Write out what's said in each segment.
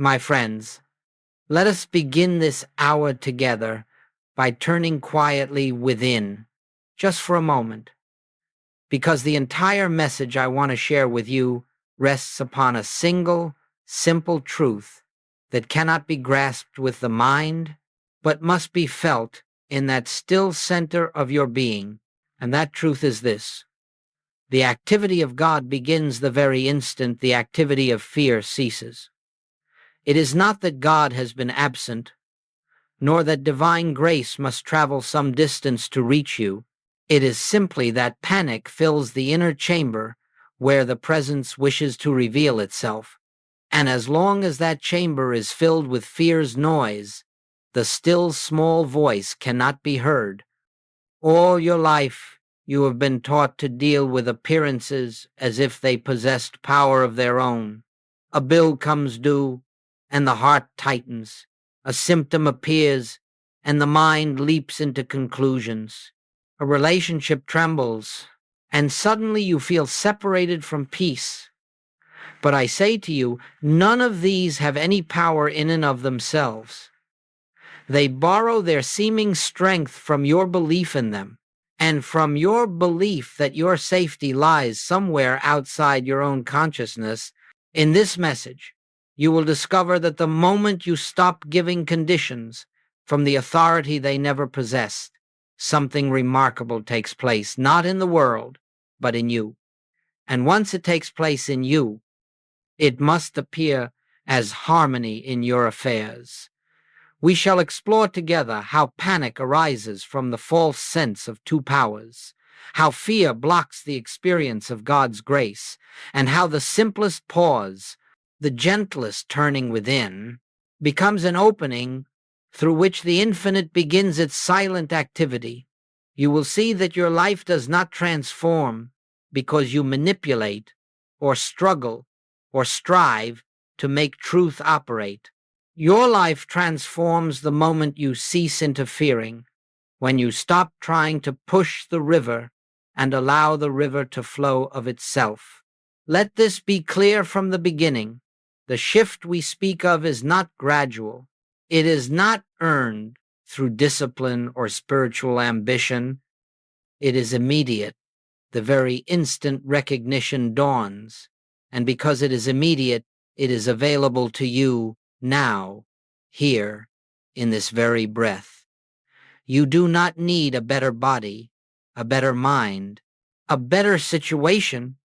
My friends, let us begin this hour together by turning quietly within, just for a moment, because the entire message I want to share with you rests upon a single, simple truth that cannot be grasped with the mind, but must be felt in that still center of your being. And that truth is this: the activity of God begins the very instant the activity of fear ceases. It is not that God has been absent, nor that divine grace must travel some distance to reach you. It is simply that panic fills the inner chamber where the presence wishes to reveal itself. And as long as that chamber is filled with fear's noise, the still small voice cannot be heard. All your life you have been taught to deal with appearances as if they possessed power of their own. A bill comes due, and the heart tightens. A symptom appears, and the mind leaps into conclusions. A relationship trembles, and suddenly you feel separated from peace. But I say to you, none of these have any power in and of themselves. They borrow their seeming strength from your belief in them, and from your belief that your safety lies somewhere outside your own consciousness. In this message, you will discover that the moment you stop giving conditions from the authority they never possessed, something remarkable takes place, not in the world, but in you. And once it takes place in you, it must appear as harmony in your affairs. We shall explore together how panic arises from the false sense of two powers, how fear blocks the experience of God's grace, and how the simplest pause, the gentlest turning within, becomes an opening through which the infinite begins its silent activity. You will see that your life does not transform because you manipulate or struggle or strive to make truth operate. Your life transforms the moment you cease interfering, when you stop trying to push the river and allow the river to flow of itself. Let this be clear from the beginning. The shift we speak of is not gradual. It is not earned through discipline or spiritual ambition. It is immediate. The very instant recognition dawns, and because it is immediate, it is available to you now, here, in this very breath. You do not need a better body, a better mind, a better situation,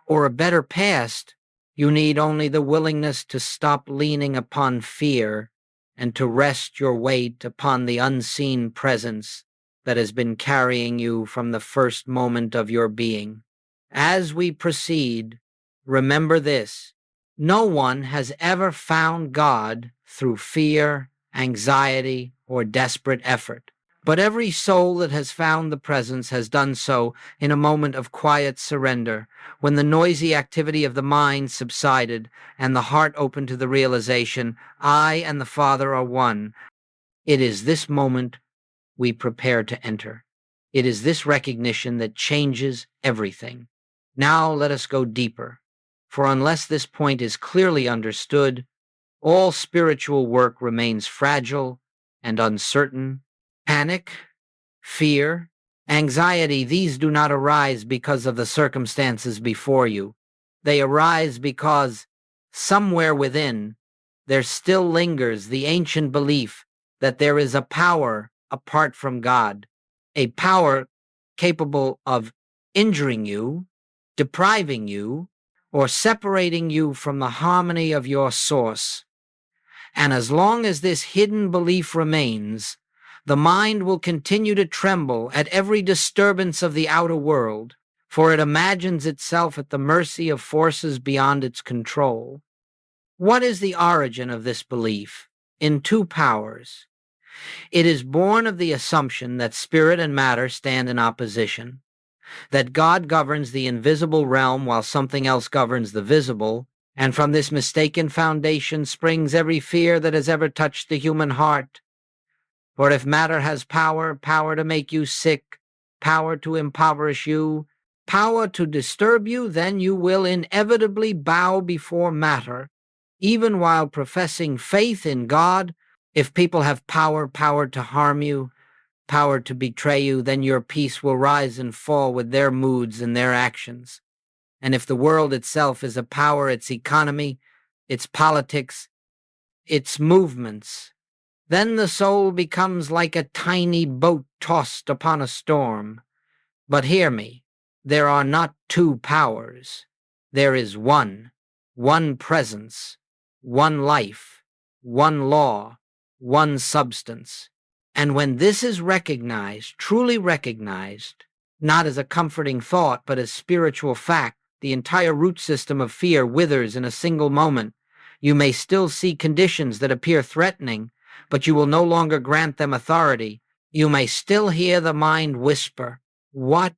or a better past. You need only the willingness to stop leaning upon fear and to rest your weight upon the unseen presence that has been carrying you from the first moment of your being. As we proceed, remember this: no one has ever found God through fear, anxiety, or desperate effort. But every soul that has found the presence has done so in a moment of quiet surrender, when the noisy activity of the mind subsided and the heart opened to the realization, I and the Father are one. It is this moment we prepare to enter. It is this recognition that changes everything. Now let us go deeper, for unless this point is clearly understood, all spiritual work remains fragile and uncertain. Panic, fear, anxiety, these do not arise because of the circumstances before you. They arise because somewhere within there still lingers the ancient belief that there is a power apart from God, a power capable of injuring you, depriving you, or separating you from the harmony of your source. And as long as this hidden belief remains, the mind will continue to tremble at every disturbance of the outer world, for it imagines itself at the mercy of forces beyond its control. What is the origin of this belief in two powers? It is born of the assumption that spirit and matter stand in opposition, that God governs the invisible realm while something else governs the visible, and from this mistaken foundation springs every fear that has ever touched the human heart. For if matter has power, power to make you sick, power to impoverish you, power to disturb you, then you will inevitably bow before matter Even while professing faith in God, if people have power to harm you, power to betray you, then your peace will rise and fall with their moods and their actions. And if the world itself is a power, its economy, its politics, its movements, then the soul becomes like a tiny boat tossed upon a storm. But hear me, there are not two powers. There is one presence, one life, one law, one substance. And when this is recognized, truly recognized, not as a comforting thought, but as spiritual fact, the entire root system of fear withers in a single moment. You may still see conditions that appear threatening, but you will no longer grant them authority. You may still hear the mind whisper, "What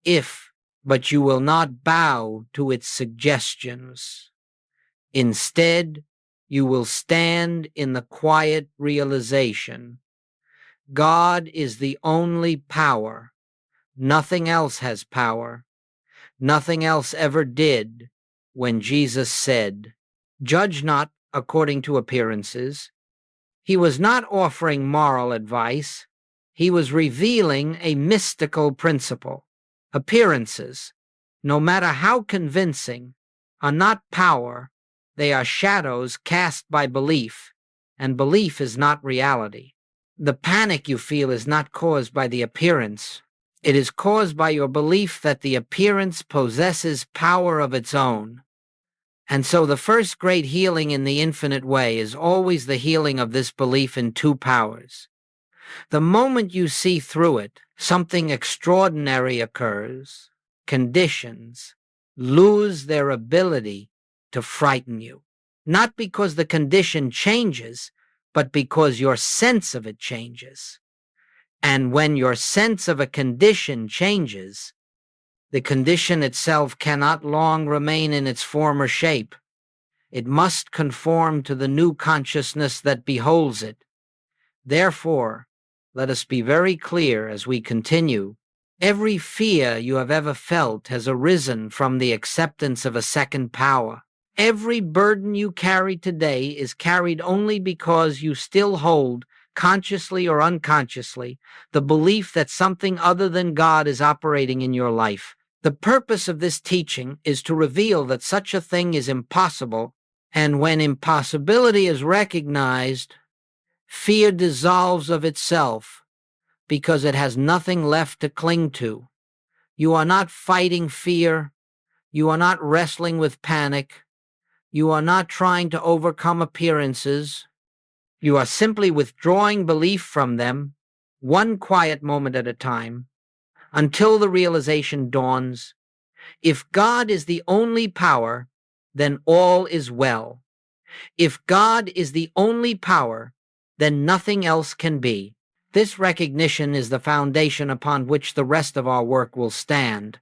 if?" but you will not bow to its suggestions. Instead, you will stand in the quiet realization, God is the only power. Nothing else has power. Nothing else ever did when Jesus said, "Judge not according to appearances." He was not offering moral advice. He was revealing a mystical principle. Appearances, no matter how convincing, are not power. They are shadows cast by belief, and belief is not reality. The panic you feel is not caused by the appearance. It is caused by your belief that the appearance possesses power of its own. And so the first great healing in the infinite way is always the healing of this belief in two powers. The moment you see through it, something extraordinary occurs. Conditions lose their ability to frighten you. Not because the condition changes, but because your sense of it changes. And when your sense of a condition changes, the condition itself cannot long remain in its former shape. It must conform to the new consciousness that beholds it. Therefore, let us be very clear as we continue. Every fear you have ever felt has arisen from the acceptance of a second power. Every burden you carry today is carried only because you still hold, consciously or unconsciously, the belief that something other than God is operating in your life. The purpose of this teaching is to reveal that such a thing is impossible, and when impossibility is recognized, fear dissolves of itself because it has nothing left to cling to. You are not fighting fear. You are not wrestling with panic. You are not trying to overcome appearances. You are simply withdrawing belief from them, one quiet moment at a time, until the realization dawns. If God is the only power, then all is well. If God is the only power, then nothing else can be. This recognition is the foundation upon which the rest of our work will stand.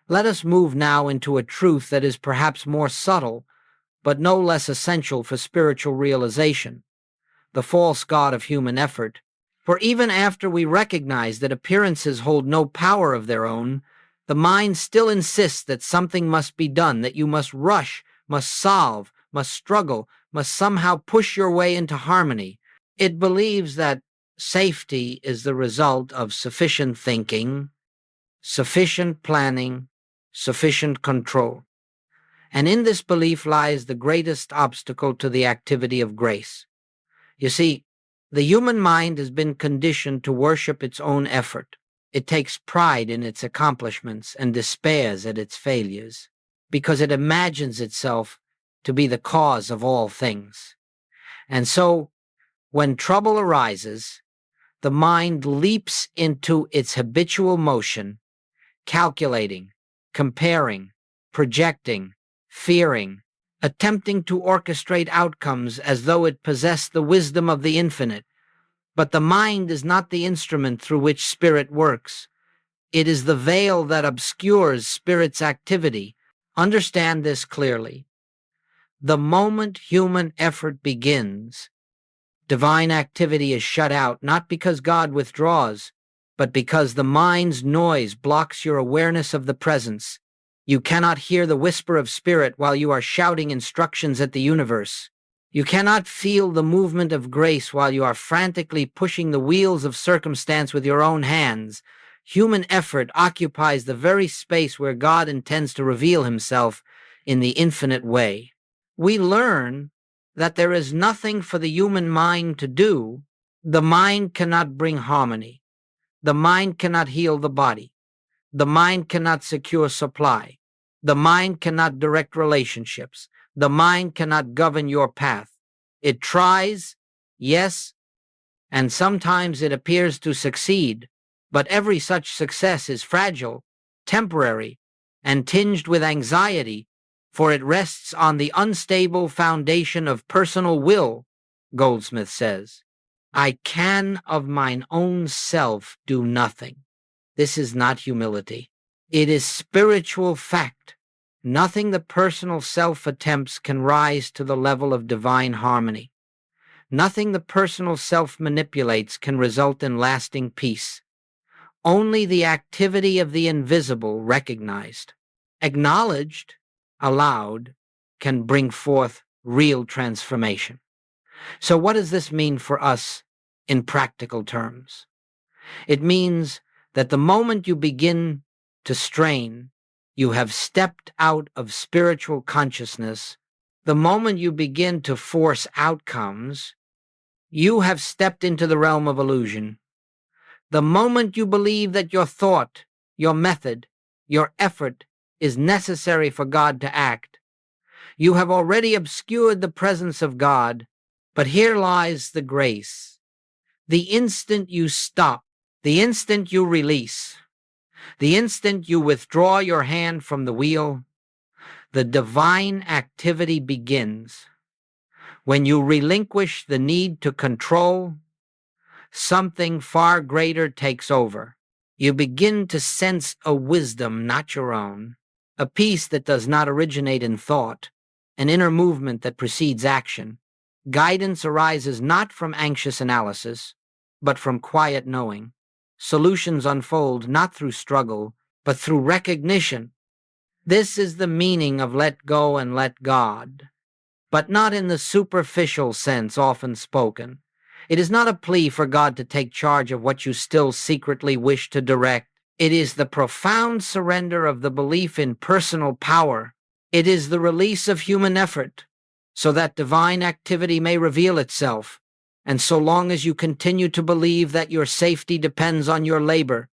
Let us move now into a truth that is perhaps more subtle, but no less essential for spiritual realization: the false god of human effort. For even after we recognize that appearances hold no power of their own, the mind still insists that something must be done, that you must rush, must solve, must struggle, must somehow push your way into harmony. It believes that safety is the result of sufficient thinking, sufficient planning, sufficient control. And in this belief lies the greatest obstacle to the activity of grace. You see, the human mind has been conditioned to worship its own effort. It takes pride in its accomplishments and despairs at its failures, because it imagines itself to be the cause of all things. And so, when trouble arises, the mind leaps into its habitual motion, calculating, comparing, projecting, fearing, attempting to orchestrate outcomes as though it possessed the wisdom of the infinite. But the mind is not the instrument through which spirit works. It is the veil that obscures spirit's activity. Understand this clearly. The moment human effort begins, divine activity is shut out, not because God withdraws, but because the mind's noise blocks your awareness of the presence. You cannot hear the whisper of spirit while you are shouting instructions at the universe. You cannot feel the movement of grace while you are frantically pushing the wheels of circumstance with your own hands. Human effort occupies the very space where God intends to reveal himself in the infinite way. We learn that there is nothing for the human mind to do. The mind cannot bring harmony. The mind cannot heal the body. The mind cannot secure supply. The mind cannot direct relationships. The mind cannot govern your path. It tries, yes, and sometimes it appears to succeed, but every such success is fragile, temporary, and tinged with anxiety, for it rests on the unstable foundation of personal will, Goldsmith says. I can of mine own self do nothing. This is not humility. It is spiritual fact. Nothing the personal self attempts can rise to the level of divine harmony. Nothing the personal self manipulates can result in lasting peace. Only the activity of the invisible recognized, acknowledged, allowed, can bring forth real transformation. So what does this mean for us in practical terms? It means that the moment you begin to strain, you have stepped out of spiritual consciousness. The moment you begin to force outcomes, you have stepped into the realm of illusion. The moment you believe that your thought, your method, your effort is necessary for God to act, you have already obscured the presence of God. But here lies the grace. The instant you stop, the instant you release, the instant you withdraw your hand from the wheel, the divine activity begins. When you relinquish the need to control, something far greater takes over. You begin to sense a wisdom not your own, a peace that does not originate in thought, an inner movement that precedes action. Guidance arises not from anxious analysis, but from quiet knowing. Solutions unfold not through struggle, but through recognition. This is the meaning of let go and let God, but not in the superficial sense often spoken. It is not a plea for God to take charge of what you still secretly wish to direct. It is the profound surrender of the belief in personal power. It is the release of human effort, so that divine activity may reveal itself. And so long as you continue to believe that your safety depends on your labor,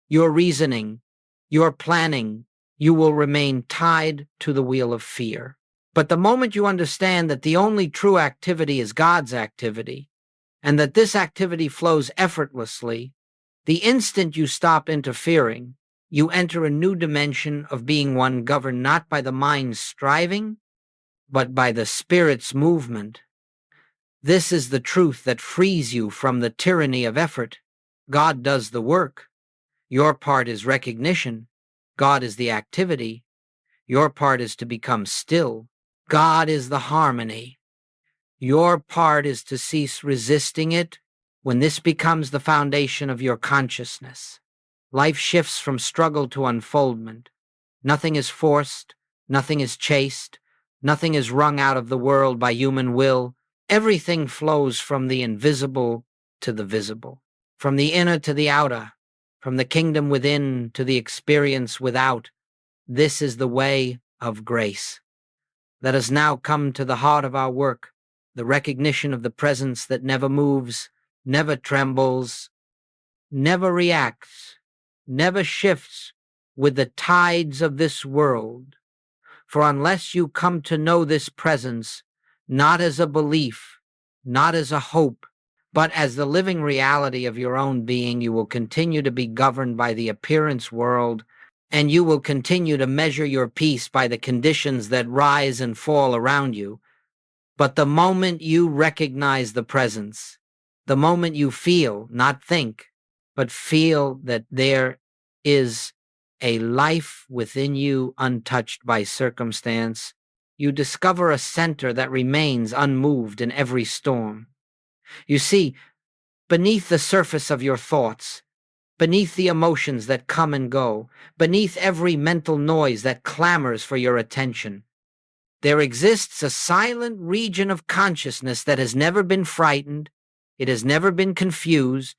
your reasoning, your planning, you will remain tied to the wheel of fear. But the moment you understand that the only true activity is God's activity, and that this activity flows effortlessly, the instant you stop interfering, you enter a new dimension of being one governed not by the mind's striving, but by the spirit's movement. This is the truth that frees you from the tyranny of effort. God does the work. Your part is recognition. God is the activity. Your part is to become still. God is the harmony. Your part is to cease resisting it when this becomes the foundation of your consciousness. Life shifts from struggle to unfoldment. Nothing is forced. Nothing is chased. Nothing is wrung out of the world by human will. Everything flows from the invisible to the visible, from the inner to the outer, from the kingdom within to the experience without. This is the way of grace. Let us now come to the heart of our work, the recognition of the presence that never moves, never trembles, never reacts, never shifts with the tides of this world. For unless you come to know this presence, not as a belief, not as a hope, but as the living reality of your own being, you will continue to be governed by the appearance world, and you will continue to measure your peace by the conditions that rise and fall around you. But the moment you recognize the presence, the moment you feel, not think, but feel that there is a life within you untouched by circumstance, you discover a center that remains unmoved in every storm. You see, beneath the surface of your thoughts, beneath the emotions that come and go, beneath every mental noise that clamors for your attention. There exists a silent region of consciousness that has never been frightened, it has never been confused,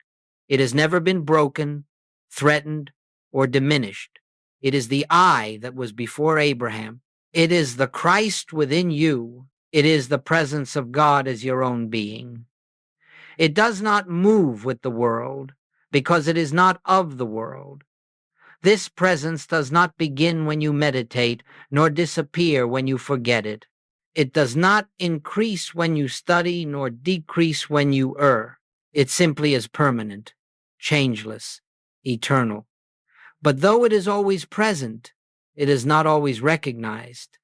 it has never been broken, threatened, or diminished. It is the I that was before Abraham. It is the Christ within you. It is the presence of God as your own being. It does not move with the world because it is not of the world. This presence does not begin when you meditate, nor disappear when you forget it. It does not increase when you study, nor decrease when you err. It simply is permanent, changeless, eternal. But though it is always present, it is not always recognized.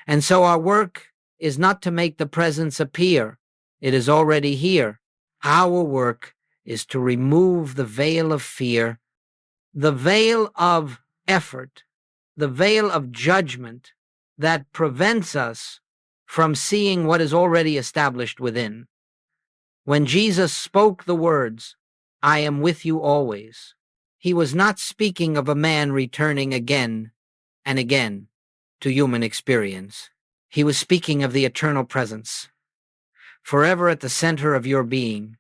And so our work is not to make the presence appear. It is already here. Our work is to remove the veil of fear, the veil of effort, the veil of judgment that prevents us from seeing what is already established within. When Jesus spoke the words, "I am with you always," he was not speaking of a man returning again and again to human experience. He was speaking of the eternal presence, forever at the center of your being.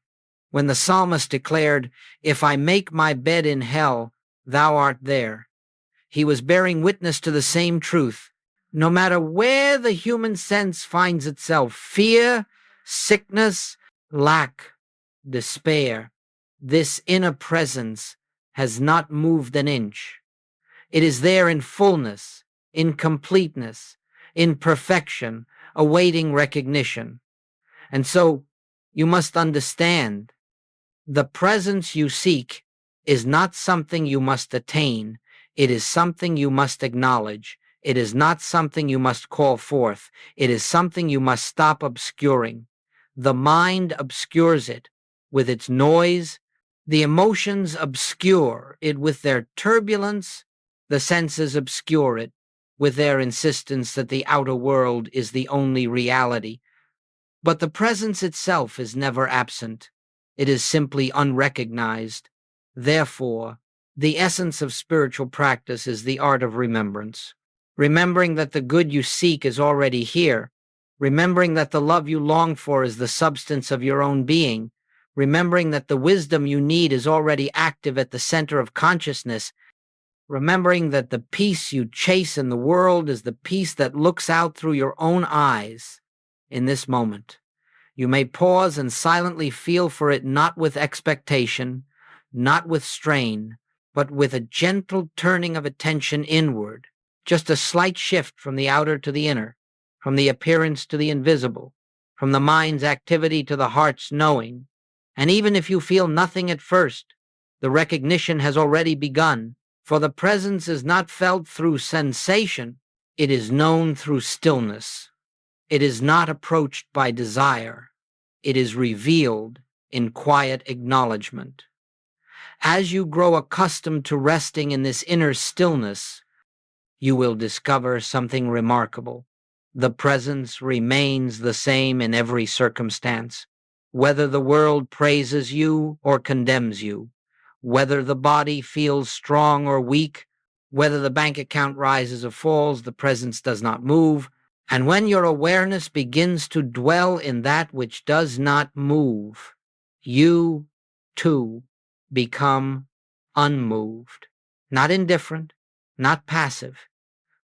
When the psalmist declared, "If I make my bed in hell, thou art there," he was bearing witness to the same truth. No matter where the human sense finds itself, fear, sickness, lack, despair, this inner presence has not moved an inch. It is there in fullness, in completeness, in perfection, awaiting recognition. And so you must understand, the presence you seek is not something you must attain. It is something you must acknowledge. It is not something you must call forth. It is something you must stop obscuring. The mind obscures it with its noise. The emotions obscure it with their turbulence. The senses obscure it with their insistence that the outer world is the only reality. But the presence itself is never absent. It is simply unrecognized. Therefore, the essence of spiritual practice is the art of remembrance. Remembering that the good you seek is already here. Remembering that the love you long for is the substance of your own being. Remembering that the wisdom you need is already active at the center of consciousness. Remembering that the peace you chase in the world is the peace that looks out through your own eyes. In this moment, you may pause and silently feel for it, not with expectation, not with strain, but with a gentle turning of attention inward, just a slight shift from the outer to the inner, from the appearance to the invisible, from the mind's activity to the heart's knowing. And even if you feel nothing at first, the recognition has already begun, for the presence is not felt through sensation, it is known through stillness. It is not approached by desire. It is revealed in quiet acknowledgement. As you grow accustomed to resting in this inner stillness, you will discover something remarkable. The presence remains the same in every circumstance, whether the world praises you or condemns you, whether the body feels strong or weak, whether the bank account rises or falls, the presence does not move. And when your awareness begins to dwell in that which does not move, you, too, become unmoved, not indifferent, not passive,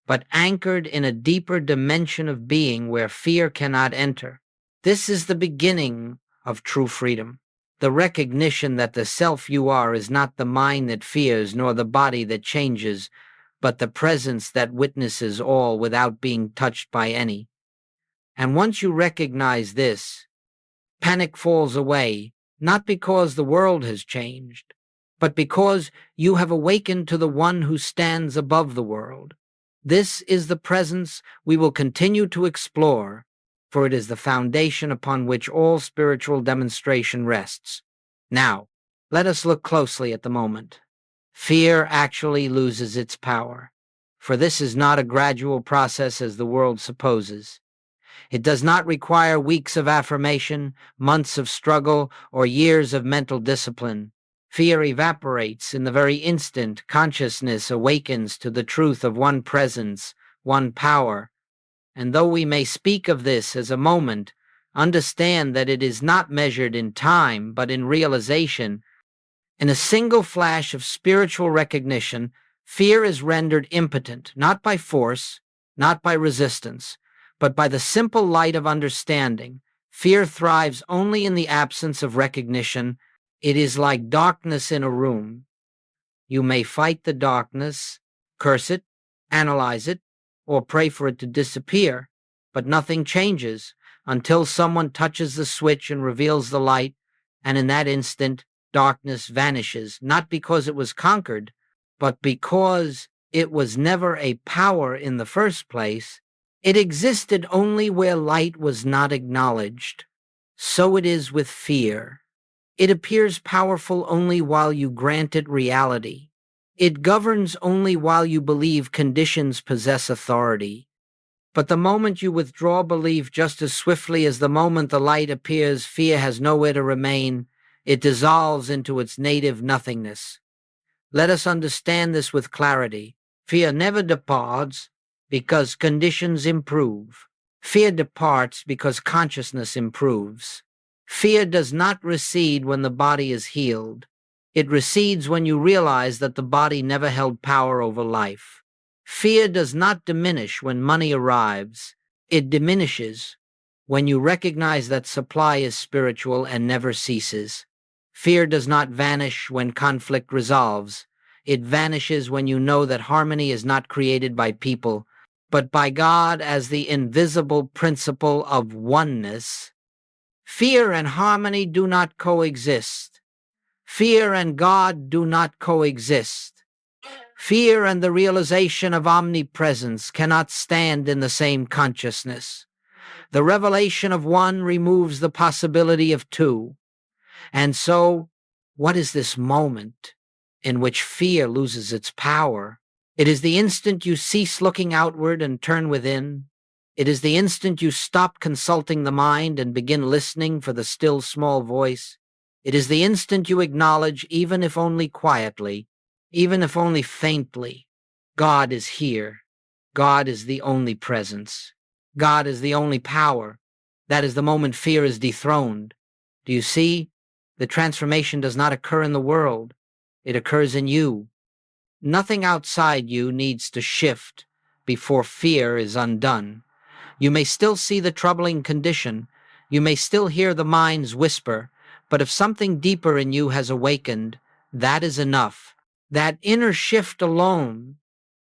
but anchored in a deeper dimension of being where fear cannot enter. This is the beginning of true freedom, the recognition that the self you are is not the mind that fears nor the body that changes, but the presence that witnesses all without being touched by any. And once you recognize this, panic falls away, not because the world has changed, but because you have awakened to the one who stands above the world. This is the presence we will continue to explore, for it is the foundation upon which all spiritual demonstration rests. Now, let us look closely at the moment. Fear actually loses its power, for this is not a gradual process as the world supposes. It does not require weeks of affirmation, months of struggle, or years of mental discipline. Fear evaporates in the very instant consciousness awakens to the truth of one presence, one power. And though we may speak of this as a moment, understand that it is not measured in time but in realization. In a single flash of spiritual recognition, fear is rendered impotent, not by force, not by resistance, but by the simple light of understanding. Fear thrives only in the absence of recognition. It is like darkness in a room. You may fight the darkness, curse it, analyze it, or pray for it to disappear, but nothing changes until someone touches the switch and reveals the light, and in that instant, darkness vanishes, not because it was conquered, but because it was never a power in the first place. It existed only where light was not acknowledged. So it is with fear. It appears powerful only while you grant it reality. It governs only while you believe conditions possess authority. But the moment you withdraw belief, just as swiftly as the moment the light appears, fear has nowhere to remain. It dissolves into its native nothingness. Let us understand this with clarity. Fear never departs because conditions improve. Fear departs because consciousness improves. Fear does not recede when the body is healed. It recedes when you realize that the body never held power over life. Fear does not diminish when money arrives. It diminishes when you recognize that supply is spiritual and never ceases. Fear does not vanish when conflict resolves. It vanishes when you know that harmony is not created by people, but by God as the invisible principle of oneness. Fear and harmony do not coexist. Fear and God do not coexist. Fear and the realization of omnipresence cannot stand in the same consciousness. The revelation of one removes the possibility of two. And so, what is this moment in which fear loses its power? It is the instant you cease looking outward and turn within. It is the instant you stop consulting the mind and begin listening for the still small voice. It is the instant you acknowledge, even if only quietly, even if only faintly, God is here. God is the only presence. God is the only power. That is the moment fear is dethroned. Do you see? The transformation does not occur in the world. It occurs in you. Nothing outside you needs to shift before fear is undone. You may still see the troubling condition. You may still hear the mind's whisper. But if something deeper in you has awakened, that is enough. That inner shift alone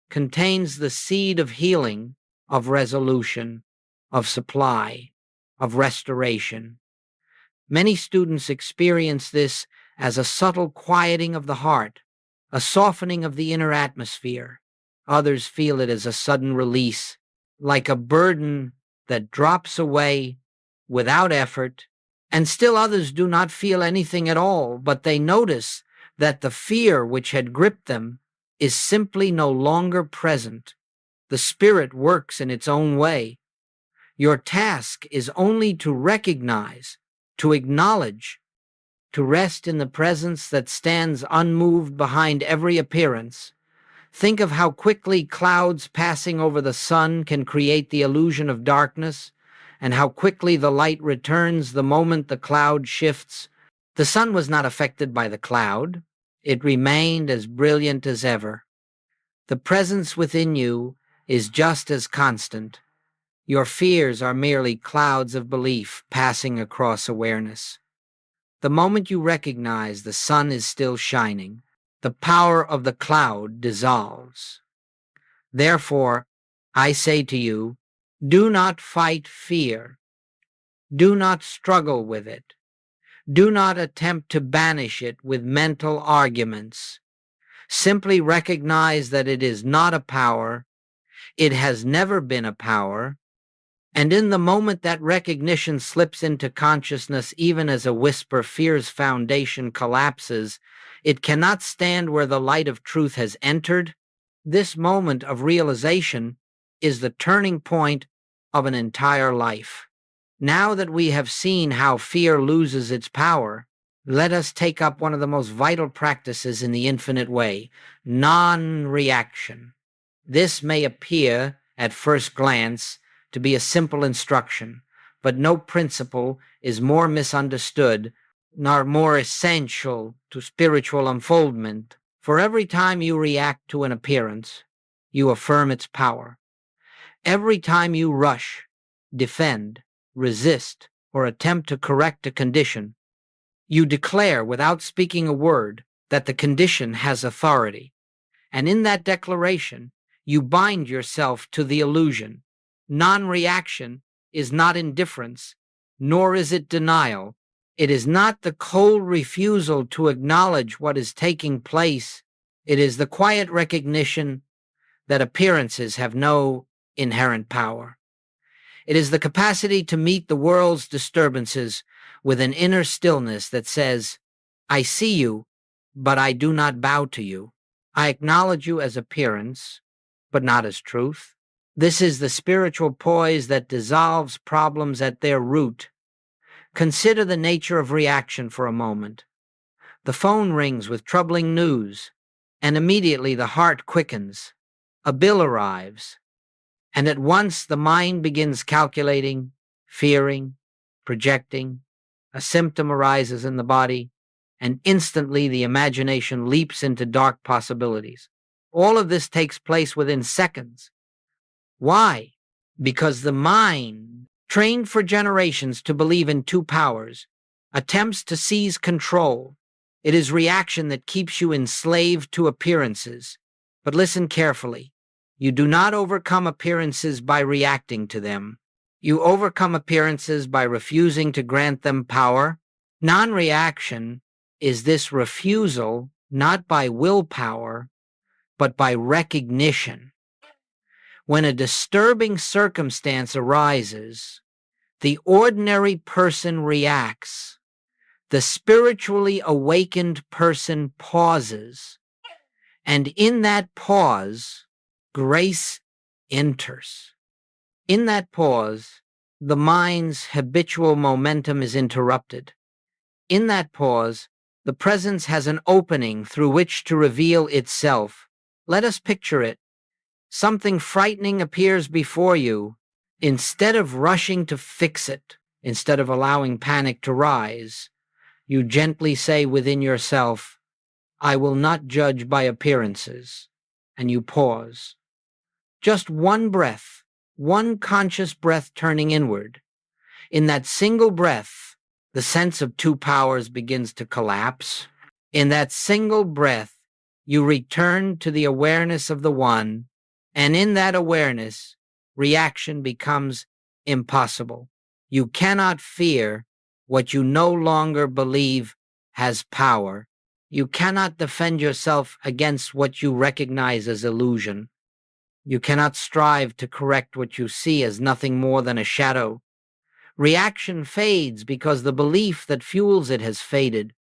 contains the seed of healing, of resolution, of supply, of restoration. Many students experience this as a subtle quieting of the heart, a softening of the inner atmosphere. Others feel it as a sudden release, like a burden that drops away without effort, and still others do not feel anything at all, but they notice that the fear which had gripped them is simply no longer present. The spirit works in its own way. Your task is only to recognize, to acknowledge, to rest in the presence that stands unmoved behind every appearance. Think of how quickly clouds passing over the sun can create the illusion of darkness, and how quickly the light returns the moment the cloud shifts. The sun was not affected by the cloud. It remained as brilliant as ever. The presence within you is just as constant. Your fears are merely clouds of belief passing across awareness. The moment you recognize the sun is still shining, the power of the cloud dissolves. Therefore, I say to you, do not fight fear. Do not struggle with it. Do not attempt to banish it with mental arguments. Simply recognize that it is not a power. It has never been a power. And in the moment that recognition slips into consciousness, even as a whisper, fear's foundation collapses. It cannot stand where the light of truth has entered. This moment of realization is the turning point of an entire life. Now that we have seen how fear loses its power, let us take up one of the most vital practices in the infinite way, non-reaction. This may appear, at first glance, to be a simple instruction, but no principle is more misunderstood nor more essential to spiritual unfoldment. For every time you react to an appearance, you affirm its power. Every time you rush, defend, resist, or attempt to correct a condition, you declare without speaking a word that the condition has authority. And in that declaration, you bind yourself to the illusion. Non-reaction is not indifference, nor is it denial. It is not the cold refusal to acknowledge what is taking place. It is the quiet recognition that appearances have no inherent power. It is the capacity to meet the world's disturbances with an inner stillness that says, I see you, but I do not bow to you. I acknowledge you as appearance, but not as truth. This is the spiritual poise that dissolves problems at their root. Consider the nature of reaction for a moment. The phone rings with troubling news, and immediately the heart quickens. A bill arrives, and at once the mind begins calculating, fearing, projecting. A symptom arises in the body, and instantly the imagination leaps into dark possibilities. All of this takes place within seconds. Why? Because the mind, trained for generations to believe in two powers, attempts to seize control. It is reaction that keeps you enslaved to appearances. But listen carefully. You do not overcome appearances by reacting to them. You overcome appearances by refusing to grant them power. Non-reaction is this refusal not by willpower, but by recognition. When a disturbing circumstance arises, the ordinary person reacts. The spiritually awakened person pauses, and in that pause, grace enters. In that pause, the mind's habitual momentum is interrupted. In that pause, the presence has an opening through which to reveal itself. Let us picture it. Something frightening appears before you. Instead of rushing to fix it, instead of allowing panic to rise, you gently say within yourself, I will not judge by appearances. And you pause. Just one breath, one conscious breath turning inward. In that single breath, the sense of two powers begins to collapse. In that single breath, you return to the awareness of the one, and in that awareness, reaction becomes impossible. You cannot fear what you no longer believe has power. You cannot defend yourself against what you recognize as illusion. You cannot strive to correct what you see as nothing more than a shadow. Reaction fades because the belief that fuels it has faded.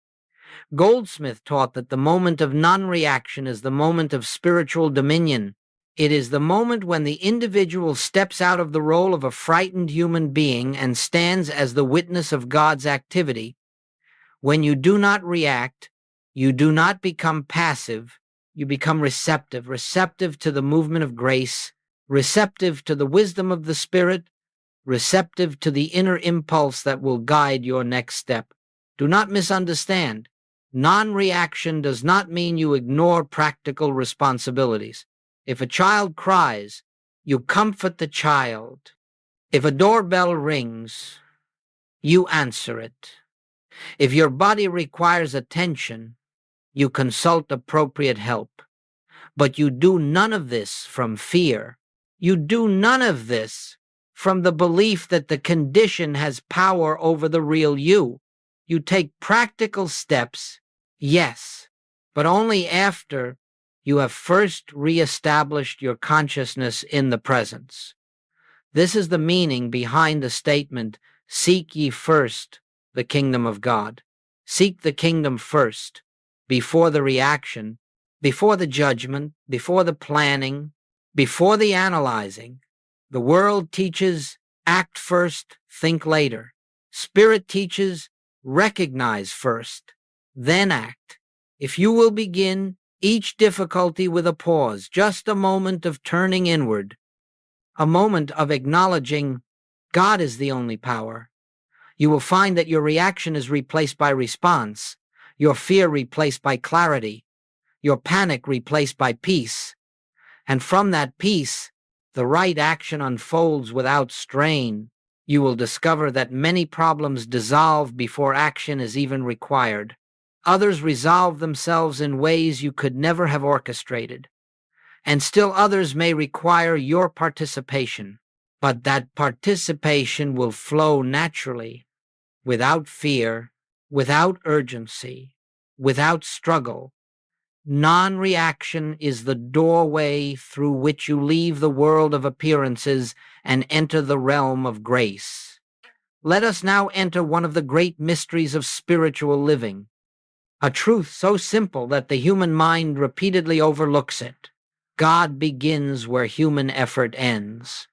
Goldsmith taught that the moment of non-reaction is the moment of spiritual dominion. It is the moment when the individual steps out of the role of a frightened human being and stands as the witness of God's activity. When you do not react, you do not become passive, you become receptive, receptive to the movement of grace, receptive to the wisdom of the Spirit, receptive to the inner impulse that will guide your next step. Do not misunderstand. Non-reaction does not mean you ignore practical responsibilities. If a child cries, you comfort the child. If a doorbell rings, you answer it. If your body requires attention, you consult appropriate help. But you do none of this from fear. You do none of this from the belief that the condition has power over the real you. You take practical steps, yes, but only after you have first reestablished your consciousness in the presence. This is the meaning behind the statement, seek ye first the kingdom of God. Seek the kingdom first, before the reaction, before the judgment, before the planning, before the analyzing. The world teaches, act first, think later. Spirit teaches, recognize first, then act. If you will begin each difficulty with a pause, just a moment of turning inward, a moment of acknowledging God is the only power, you will find that your reaction is replaced by response, your fear replaced by clarity, your panic replaced by peace. And from that peace, the right action unfolds without strain. You will discover that many problems dissolve before action is even required. Others resolve themselves in ways you could never have orchestrated. And still others may require your participation. But that participation will flow naturally, without fear, without urgency, without struggle. Non-reaction is the doorway through which you leave the world of appearances and enter the realm of grace. Let us now enter one of the great mysteries of spiritual living, a truth so simple that the human mind repeatedly overlooks it. God begins where human effort ends.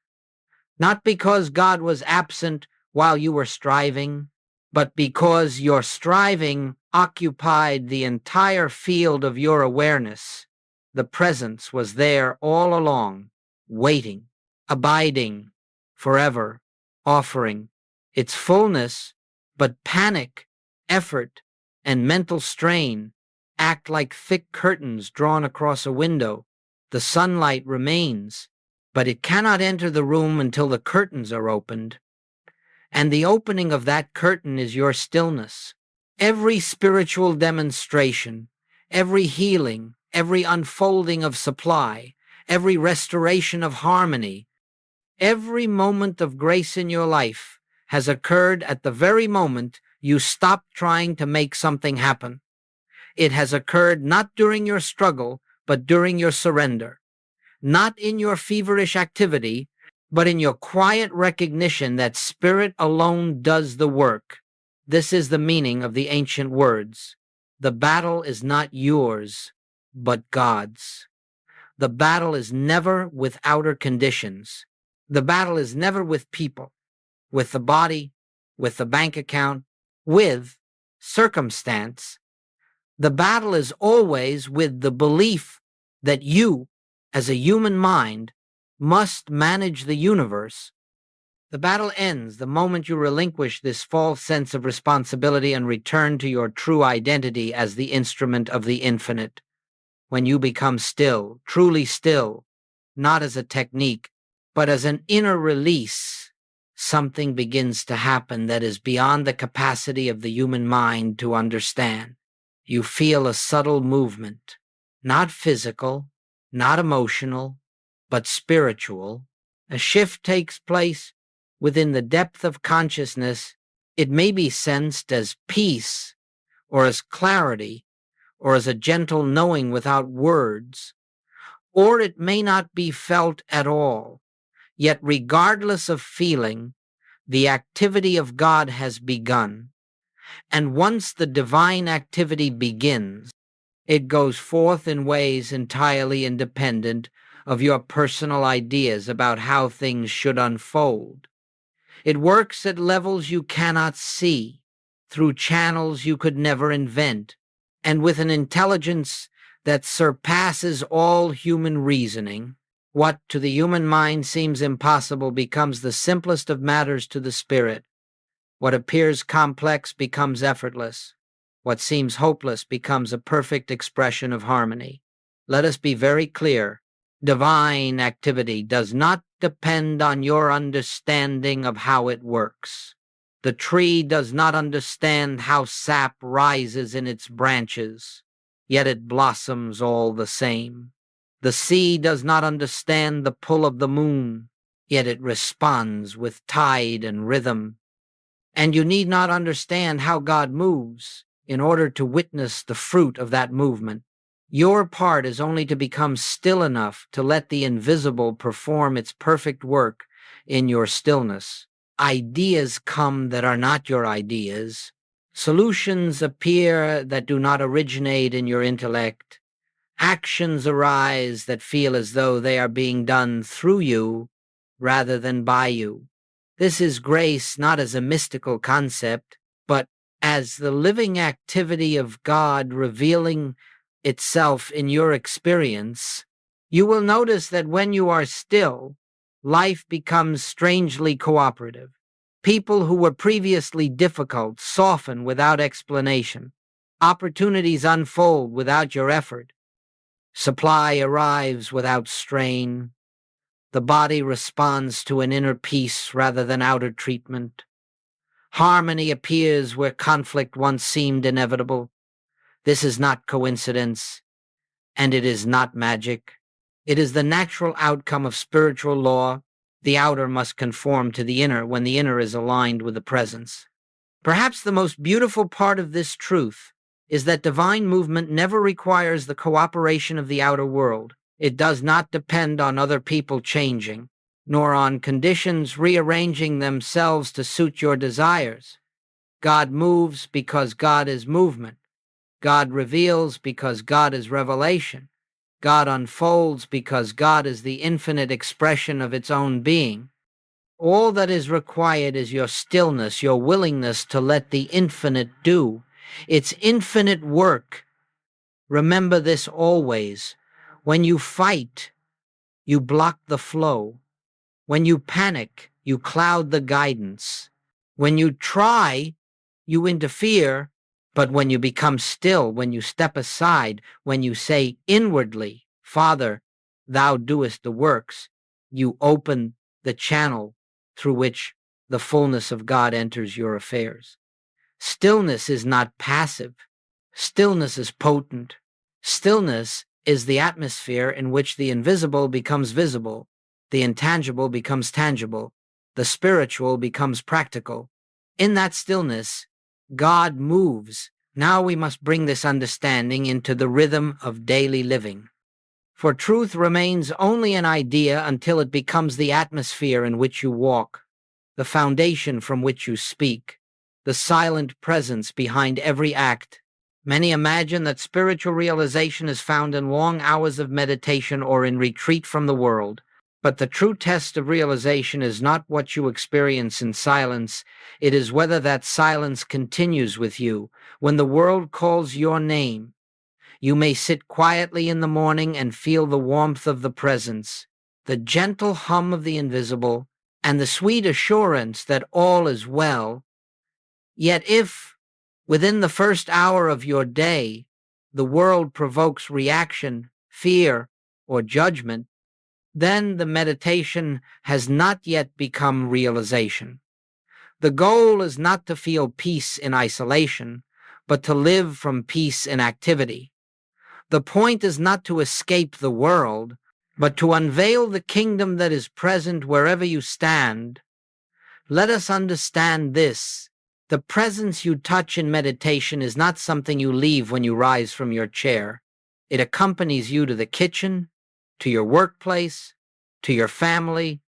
Not because God was absent while you were striving, but because your striving occupied the entire field of your awareness. The presence was there all along, waiting, abiding, forever, offering its fullness, but panic, effort, and mental strain act like thick curtains drawn across a window. The sunlight remains, but it cannot enter the room until the curtains are opened. And the opening of that curtain is your stillness. Every spiritual demonstration, every healing, every unfolding of supply, every restoration of harmony, every moment of grace in your life has occurred at the very moment you stopped trying to make something happen. It has occurred not during your struggle, but during your surrender. Not in your feverish activity, but in your quiet recognition that spirit alone does the work. This is the meaning of the ancient words. The battle is not yours, but God's. The battle is never with outer conditions. The battle is never with people, with the body, with the bank account, with circumstance. The battle is always with the belief that you, as a human mind, must manage the universe. The battle ends the moment you relinquish this false sense of responsibility and return to your true identity as the instrument of the infinite. When you become still, truly still, not as a technique, but as an inner release, something begins to happen that is beyond the capacity of the human mind to understand. You feel a subtle movement, not physical, not emotional, but spiritual. A shift takes place within the depth of consciousness. It may be sensed as peace, or as clarity, or as a gentle knowing without words, or it may not be felt at all. Yet regardless of feeling, the activity of God has begun. And once the divine activity begins, it goes forth in ways entirely independent of your personal ideas about how things should unfold. It works at levels you cannot see, through channels you could never invent, and with an intelligence that surpasses all human reasoning. What to the human mind seems impossible becomes the simplest of matters to the spirit. What appears complex becomes effortless. What seems hopeless becomes a perfect expression of harmony. Let us be very clear. Divine activity does not depend on your understanding of how it works. The tree does not understand how sap rises in its branches, yet it blossoms all the same. The sea does not understand the pull of the moon, yet it responds with tide and rhythm. And you need not understand how God moves in order to witness the fruit of that movement. Your part is only to become still enough to let the invisible perform its perfect work in your stillness. Ideas come that are not your ideas. Solutions appear that do not originate in your intellect. Actions arise that feel as though they are being done through you rather than by you. This is grace not as a mystical concept, but as the living activity of God revealing itself in your experience, you will notice that when you are still, life becomes strangely cooperative. People who were previously difficult soften without explanation. Opportunities unfold without your effort. Supply arrives without strain. The body responds to an inner peace rather than outer treatment. Harmony appears where conflict once seemed inevitable. This is not coincidence, and it is not magic. It is the natural outcome of spiritual law. The outer must conform to the inner when the inner is aligned with the presence. Perhaps the most beautiful part of this truth is that divine movement never requires the cooperation of the outer world. It does not depend on other people changing, nor on conditions rearranging themselves to suit your desires. God moves because God is movement. God reveals because God is revelation. God unfolds because God is the infinite expression of its own being. All that is required is your stillness, your willingness to let the infinite do its infinite work. Remember this always. When you fight, you block the flow. When you panic, you cloud the guidance. When you try, you interfere. But when you become still, when you step aside, when you say inwardly, Father, thou doest the works, you open the channel through which the fullness of God enters your affairs. Stillness is not passive. Stillness is potent. Stillness is the atmosphere in which the invisible becomes visible, the intangible becomes tangible, the spiritual becomes practical. In that stillness, God moves. Now we must bring this understanding into the rhythm of daily living. For truth remains only an idea until it becomes the atmosphere in which you walk, the foundation from which you speak, the silent presence behind every act. Many imagine that spiritual realization is found in long hours of meditation or in retreat from the world. But the true test of realization is not what you experience in silence. It is whether that silence continues with you. When the world calls your name, you may sit quietly in the morning and feel the warmth of the presence, the gentle hum of the invisible, and the sweet assurance that all is well. Yet if, within the first hour of your day, the world provokes reaction, fear, or judgment, then the meditation has not yet become realization. The goal is not to feel peace in isolation, but to live from peace in activity. The point is not to escape the world, but to unveil the kingdom that is present wherever you stand. Let us understand this. The presence you touch in meditation is not something you leave when you rise from your chair. It accompanies you to the kitchen, to your workplace, to your family,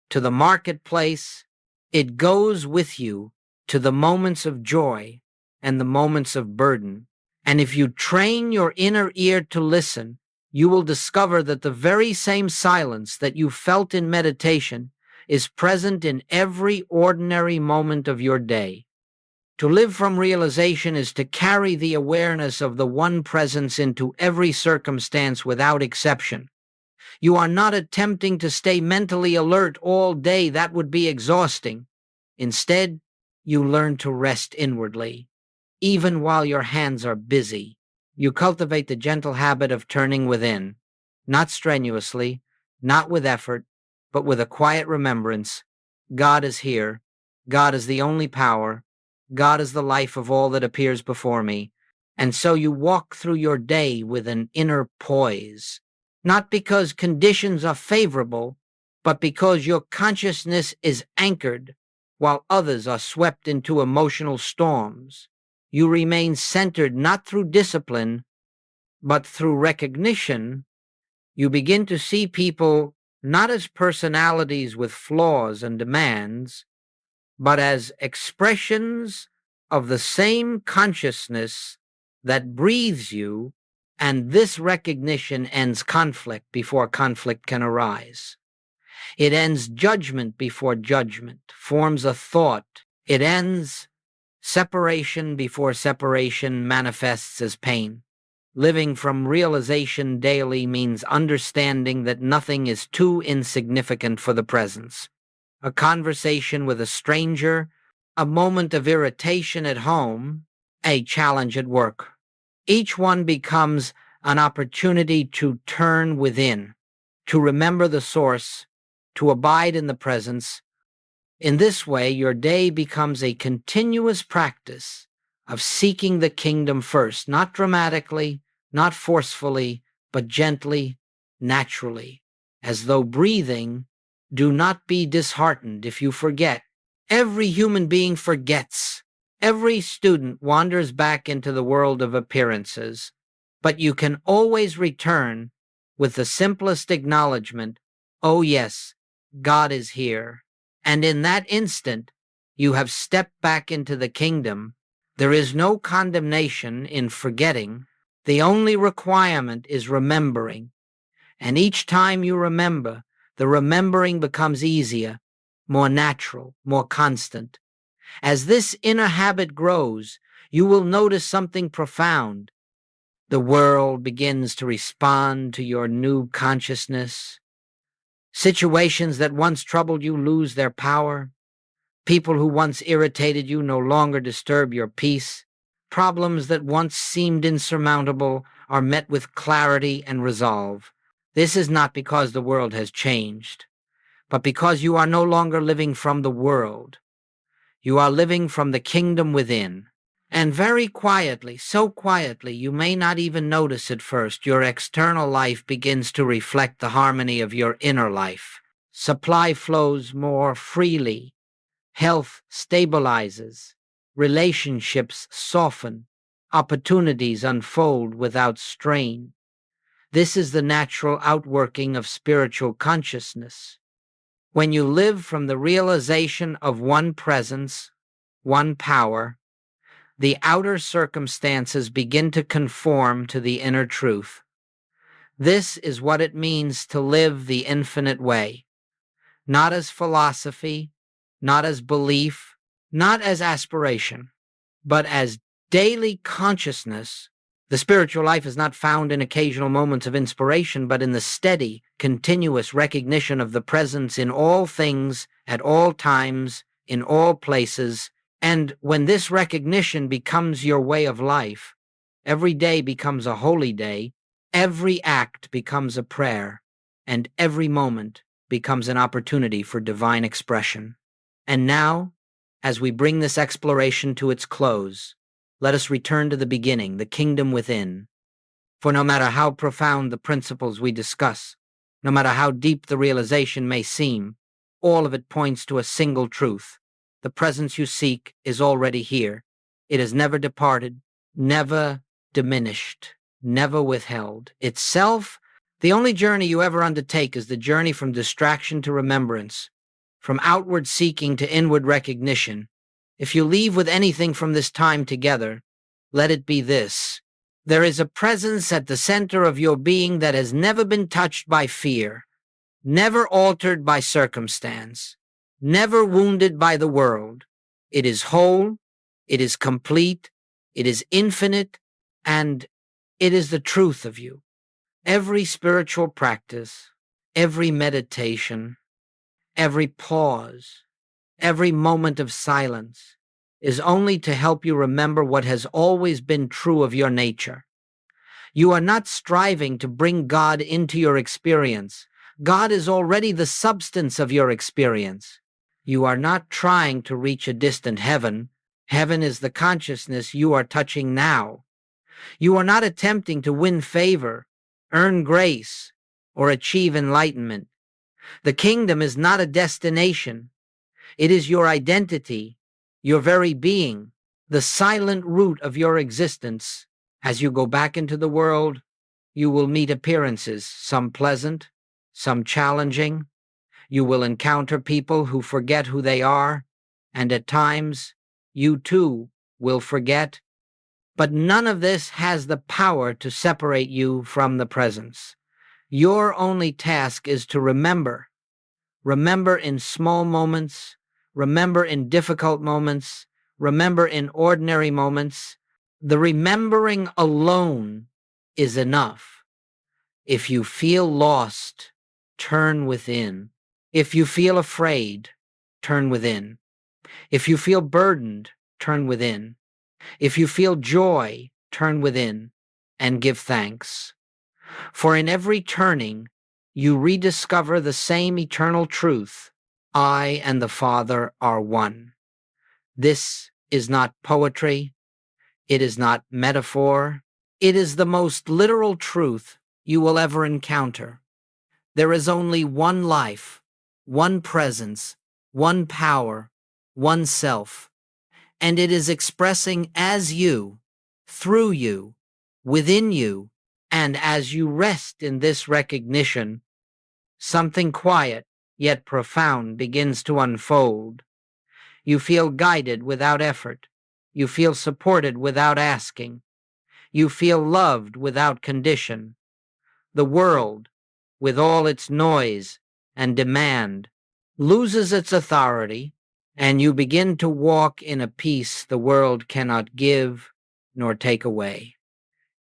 to the marketplace. It goes with you to the moments of joy and the moments of burden. And if you train your inner ear to listen, you will discover that the very same silence that you felt in meditation is present in every ordinary moment of your day. To live from realization is to carry the awareness of the one presence into every circumstance without exception. You are not attempting to stay mentally alert all day. That would be exhausting. Instead, you learn to rest inwardly. Even while your hands are busy, you cultivate the gentle habit of turning within, not strenuously, not with effort, but with a quiet remembrance. God is here. God is the only power. God is the life of all that appears before me. And so you walk through your day with an inner poise, not because conditions are favorable, but because your consciousness is anchored while others are swept into emotional storms. You remain centered not through discipline, but through recognition. You begin to see people not as personalities with flaws and demands, but as expressions of the same consciousness that breathes you, and this recognition ends conflict before conflict can arise. It ends judgment before judgment forms a thought. It ends Separation before separation manifests as pain. Living from realization daily means understanding that nothing is too insignificant for the presence. A conversation with a stranger, a moment of irritation at home, a challenge at work. Each one becomes an opportunity to turn within, to remember the source, to abide in the presence. In this way, your day becomes a continuous practice of seeking the kingdom first, not dramatically, not forcefully, but gently, naturally, as though breathing. Do not be disheartened if you forget. Every human being forgets. Every student wanders back into the world of appearances, but you can always return with the simplest acknowledgement, oh yes, God is here. And in that instant, you have stepped back into the kingdom. There is no condemnation in forgetting. The only requirement is remembering. And each time you remember, the remembering becomes easier, more natural, more constant. As this inner habit grows, you will notice something profound. The world begins to respond to your new consciousness. Situations that once troubled you lose their power. People who once irritated you no longer disturb your peace. Problems that once seemed insurmountable are met with clarity and resolve. This is not because the world has changed, but because you are no longer living from the world. You are living from the kingdom within. And very quietly, so quietly, you may not even notice at first, your external life begins to reflect the harmony of your inner life. Supply flows more freely. Health stabilizes. Relationships soften. Opportunities unfold without strain. This is the natural outworking of spiritual consciousness. When you live from the realization of one presence, one power, the outer circumstances begin to conform to the inner truth. This is what it means to live the infinite way, not as philosophy, not as belief, not as aspiration, but as daily consciousness. The spiritual life is not found in occasional moments of inspiration, but in the steady, continuous recognition of the presence in all things, at all times, in all places. And when this recognition becomes your way of life, every day becomes a holy day, every act becomes a prayer, and every moment becomes an opportunity for divine expression. And now, as we bring this exploration to its close, let us return to the beginning, the kingdom within. For no matter how profound the principles we discuss, no matter how deep the realization may seem, all of it points to a single truth. The presence you seek is already here. It has never departed, never diminished, never withheld. Itself, the only journey you ever undertake is the journey from distraction to remembrance, from outward seeking to inward recognition. If you leave with anything from this time together, let it be this. There is a presence at the center of your being that has never been touched by fear, never altered by circumstance, never wounded by the world. It is whole, it is complete, it is infinite, and it is the truth of you. Every spiritual practice, every meditation, every pause, every moment of silence is only to help you remember what has always been true of your nature. You are not striving to bring God into your experience. God is already the substance of your experience. You are not trying to reach a distant heaven. Heaven is the consciousness you are touching now. You are not attempting to win favor, earn grace, or achieve enlightenment. The kingdom is not a destination. It is your identity, your very being, the silent root of your existence. As you go back into the world, you will meet appearances, some pleasant, some challenging. You will encounter people who forget who they are, and at times, you too will forget. But none of this has the power to separate you from the presence. Your only task is to remember. Remember in small moments, remember in difficult moments, Remember in ordinary moments, the remembering alone is enough. If you feel lost, turn within. If you feel afraid, turn within. If you feel burdened, turn within. If you feel joy, turn within and give thanks. For in every turning, you rediscover the same eternal truth: I and the Father are one. This is not poetry. It is not metaphor. It is the most literal truth you will ever encounter. There is only one life, one presence, one power, one self, and it is expressing as you, through you, within you, and as you rest in this recognition, something quiet yet profound begins to unfold. You feel guided without effort. You feel supported without asking. You feel loved without condition. The world, with all its noise and demand, loses its authority, and you begin to walk in a peace the world cannot give nor take away.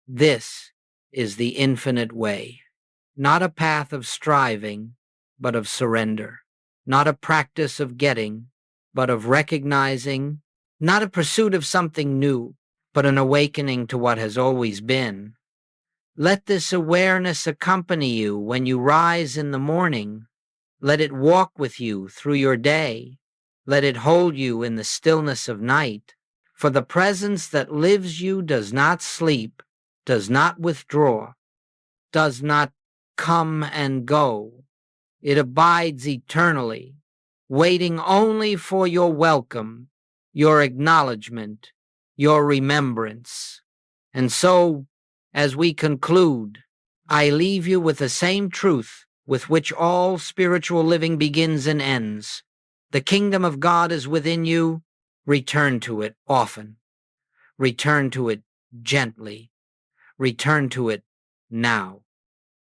This is the infinite way, not a path of striving, but of surrender, not a practice of getting, but of recognizing, not a pursuit of something new, but an awakening to what has always been. Let this awareness accompany you when you rise in the morning. Let it walk with you through your day. Let it hold you in the stillness of night. For the presence that lives you does not sleep, does not withdraw, does not come and go. It abides eternally, waiting only for your welcome, your acknowledgement, your remembrance. And so, as we conclude, I leave you with the same truth with which all spiritual living begins and ends. The kingdom of God is within you. Return to it often. Return to it gently. Return to it now.